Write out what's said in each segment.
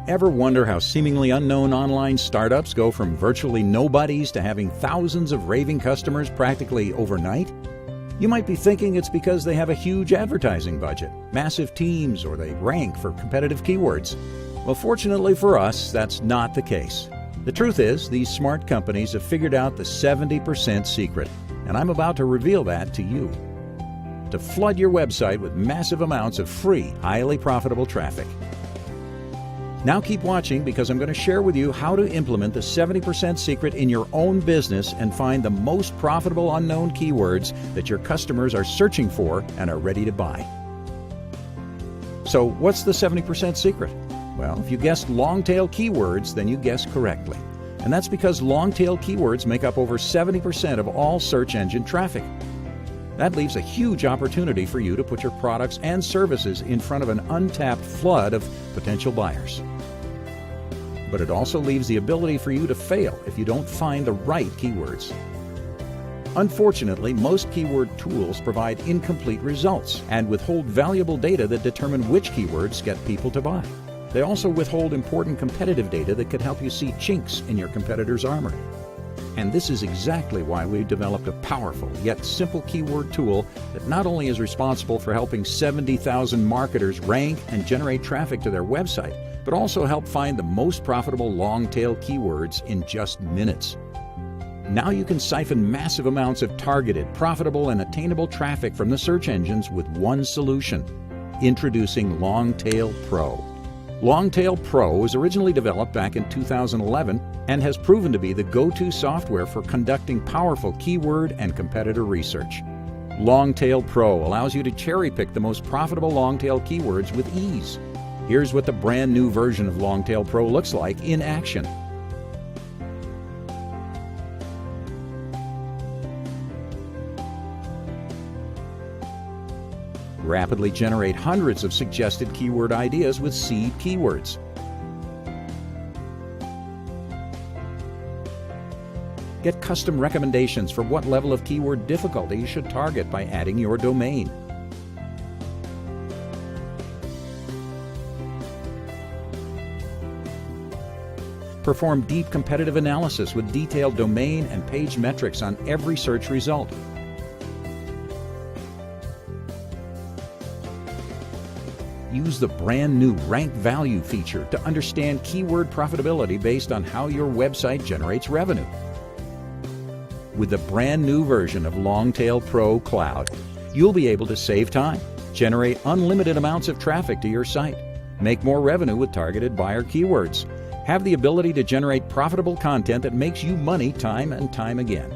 Ever wonder how seemingly unknown online startups go from virtually nobodies to having thousands of raving customers practically overnight? You might be thinking it's because they have a huge advertising budget, massive teams, or they rank for competitive keywords. Well, fortunately for us, that's not the case. The truth is, these smart companies have figured out the 70% secret, and I'm about to reveal that to you. To flood your website with massive amounts of free, highly profitable traffic. Now keep watching, because I'm going to share with you how to implement the 70% secret in your own business and find the most profitable unknown keywords that your customers are searching for and are ready to buy. So what's the 70% secret? Well, if you guessed long-tail keywords, then you guessed correctly. And that's because long-tail keywords make up over 70% of all search engine traffic. That leaves a huge opportunity for you to put your products and services in front of an untapped flood of potential buyers. But it also leaves the ability for you to fail if you don't find the right keywords. Unfortunately, most keyword tools provide incomplete results and withhold valuable data that determine which keywords get people to buy. They also withhold important competitive data that could help you see chinks in your competitor's armor. And this is exactly why we've developed a powerful yet simple keyword tool that not only is responsible for helping 70,000 marketers rank and generate traffic to their website, but also help find the most profitable long-tail keywords in just minutes. Now you can siphon massive amounts of targeted, profitable, and attainable traffic from the search engines with one solution. Introducing Longtail Pro. Longtail Pro was originally developed back in 2011 and has proven to be the go-to software for conducting powerful keyword and competitor research. Longtail Pro allows you to cherry-pick the most profitable long-tail keywords with ease. Here's what the brand new version of Longtail Pro looks like in action. Rapidly generate hundreds of suggested keyword ideas with seed keywords. Get custom recommendations for what level of keyword difficulty you should target by adding your domain. Perform deep competitive analysis with detailed domain and page metrics on every search result. Use the brand new Rank Value feature to understand keyword profitability based on how your website generates revenue. With the brand new version of Longtail Pro Cloud, you'll be able to save time, generate unlimited amounts of traffic to your site, make more revenue with targeted buyer keywords, have the ability to generate profitable content that makes you money time and time again,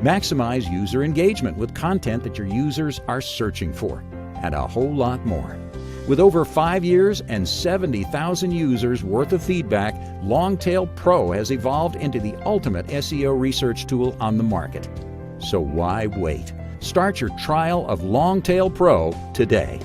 maximize user engagement with content that your users are searching for, and a whole lot more. With over 5 years and 70,000 users worth of feedback, Longtail Pro has evolved into the ultimate SEO research tool on the market. So why wait? Start your trial of Longtail Pro today.